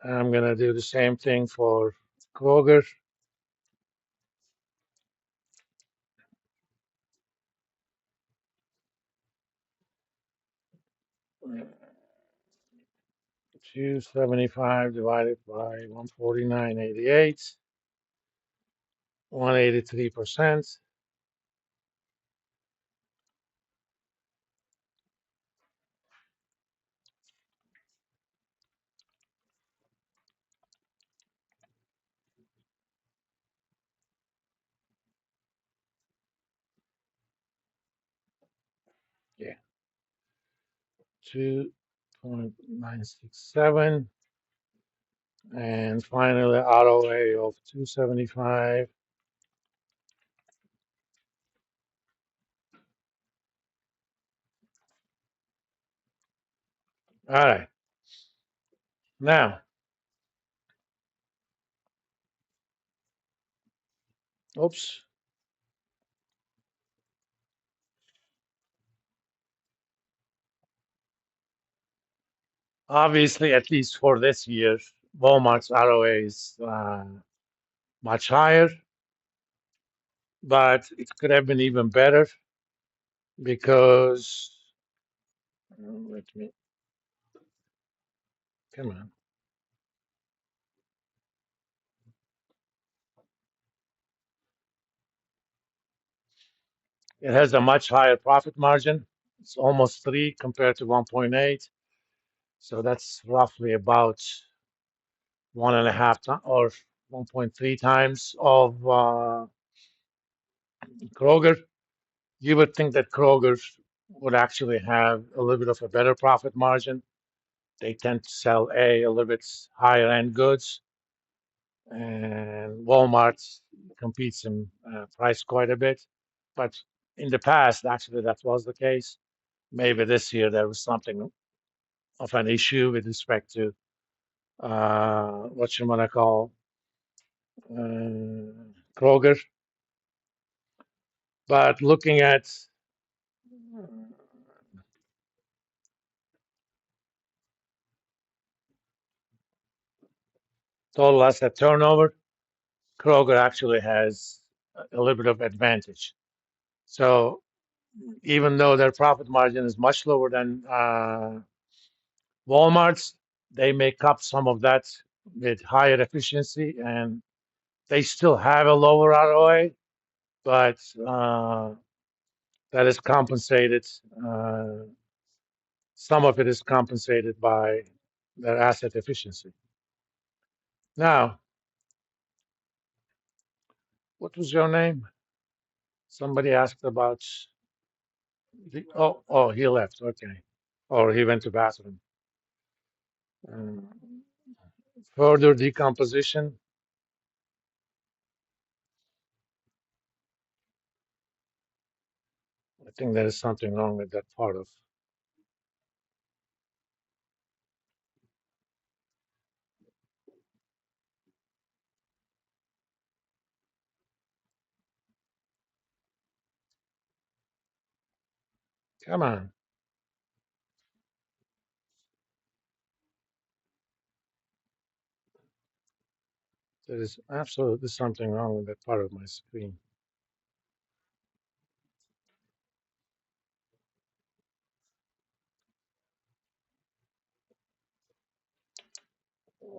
I'm going to do the same thing for Kroger. Uh, 275 divided by 149.88, 183%. Yeah, 2.967. And finally, ROA of 275. All right. Now, oops. Obviously, at least for this year, Walmart's ROA is much higher, but it could have been even better because, let me, come on. It has a much higher profit margin. It's almost 3 compared to 1.8. So that's roughly about 1.5 or 1.3 times of Kroger. You would think that Kroger would actually have a little bit of a better profit margin. They tend to sell a little bit higher end goods, and Walmart competes in price quite a bit. But in the past, actually, that was the case. Maybe this year there was something of an issue with respect to what you want to call Kroger. But looking at total asset turnover, Kroger actually has a little bit of advantage. So even though their profit margin is much lower than Walmart's, they make up some of that with higher efficiency, and they still have a lower ROA, but that is compensated. Uh, some of it is compensated by their asset efficiency. Now, what was your name? Somebody asked about oh, he left. Okay. Or he went to bathroom. Um, further decomposition. I think there is something wrong with that part of. Come on. There is absolutely something wrong with that part of my screen.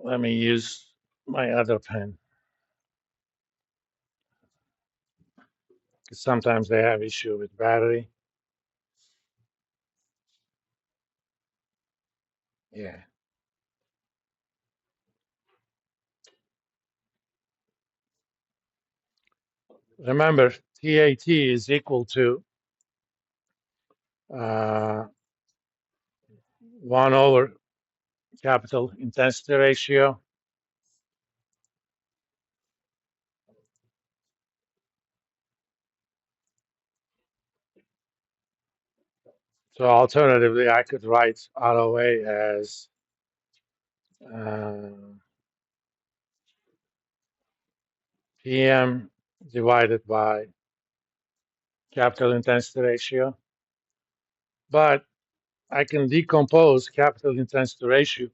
Let me use my other pen. 'Cause sometimes they have issue with battery. Yeah. Remember, TAT is equal to 1 over capital intensity ratio. So alternatively, I could write ROA as uh, PM divided by capital intensity ratio. But I can decompose capital intensity ratio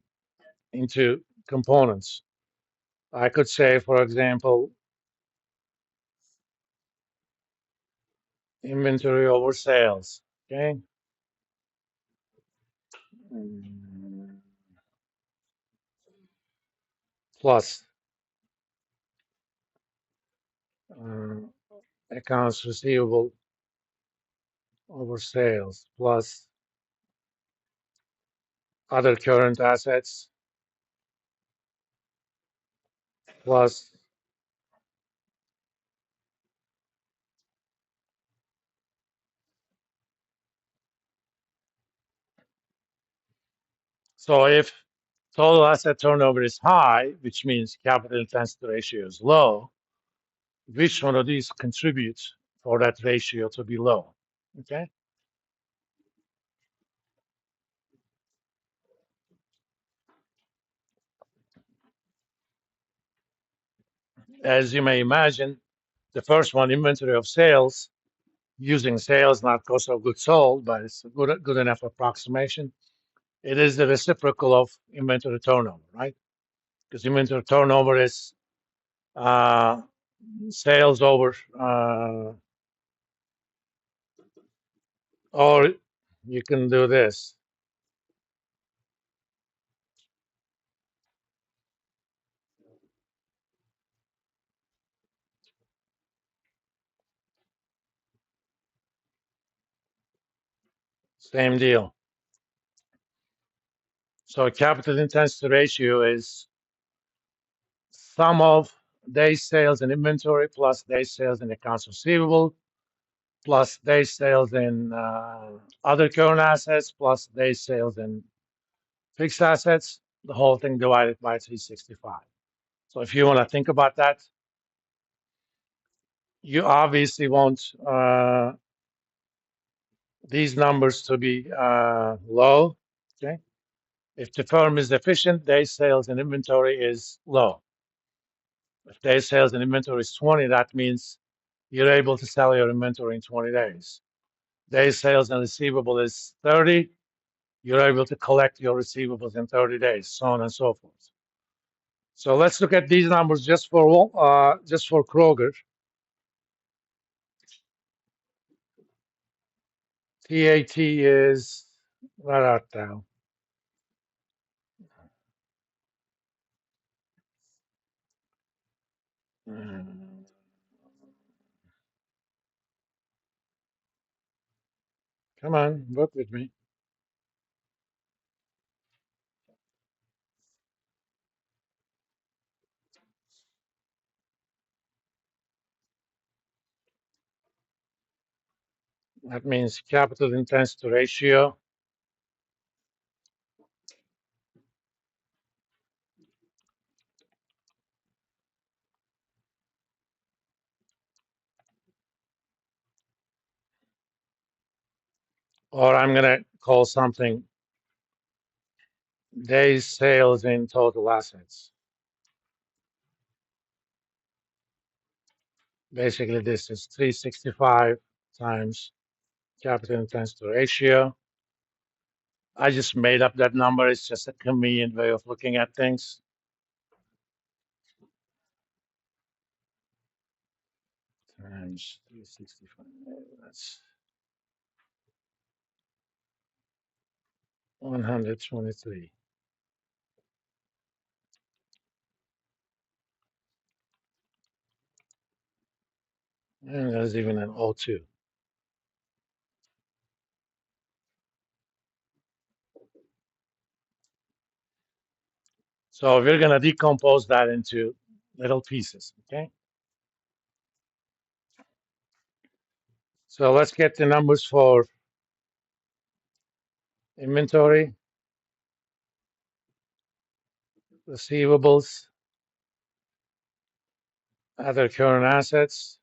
into components. I could say, for example, inventory over sales. Okay. Mm, Plus uh, accounts receivable over sales plus other current assets plus. So if total asset turnover is high, which means capital intensity ratio is low, which one of these contributes for that ratio to be low? Okay. As you may imagine, the first one, inventory of sales, using sales, not cost of goods sold, but it's a good enough approximation. It is the reciprocal of inventory turnover, right? Because inventory turnover is uh, sales over, or you can do this. Same deal. So capital intensity ratio is sum of days sales in inventory plus days sales in accounts receivable plus days sales in other current assets plus days sales in fixed assets, the whole thing divided by 365. So if you want to think about that, you obviously want these numbers to be low. Okay. If the firm is efficient, days sales and inventory is low. If days sales and inventory is 20, that means you're able to sell your inventory in 20 days. Days sales and receivable is 30. You're able to collect your receivables in 30 days, so on and so forth. So let's look at these numbers just for Kroger. TAT is, where art thou? Mm, Come on, work with me. That means capital intensity ratio, or I'm going to call something days sales in total assets. Basically, this is 365 times capital intensity ratio. I just made up that number. It's just a convenient way of looking at things. Times 365. That's 123. And there's even an O2. So we're going to decompose that into little pieces, okay? So let's get the numbers for inventory, receivables, other current assets,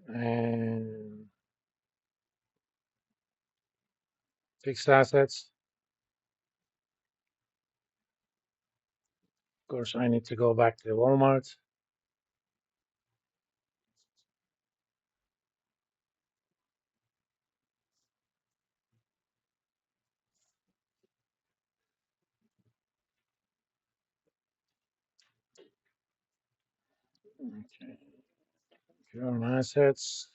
and fixed assets. Of course, I need to go back to Walmart. Okay. Current assets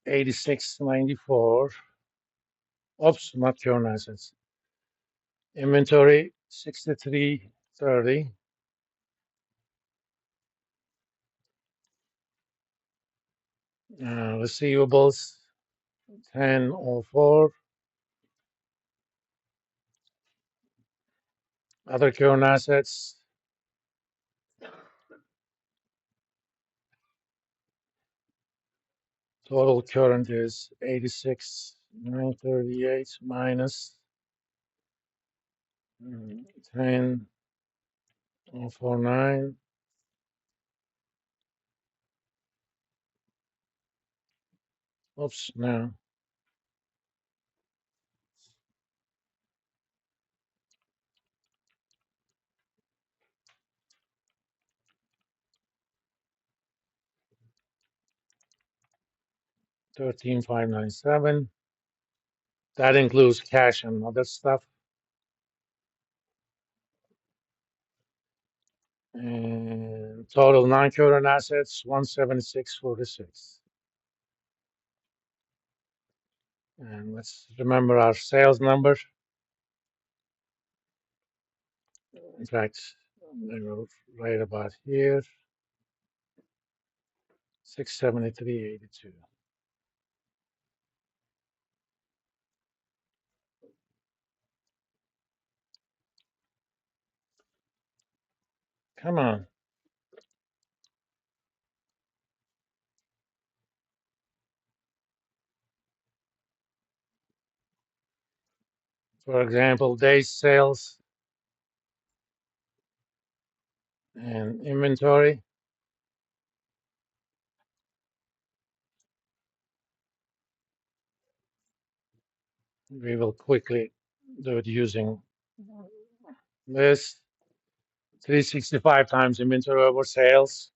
86.94. Oops, not current assets. Inventory 63.30. Receivables 10.04. Other current assets, total current is 86,938 minus 10,049. Oops, no. 13,597. That includes cash and other stuff. And total non-current assets 176.46. And let's remember our sales number. In fact, they were right about here. 673.82. Come on. For example, days sales and inventory. We will quickly do it using this 365 times inventory over sales.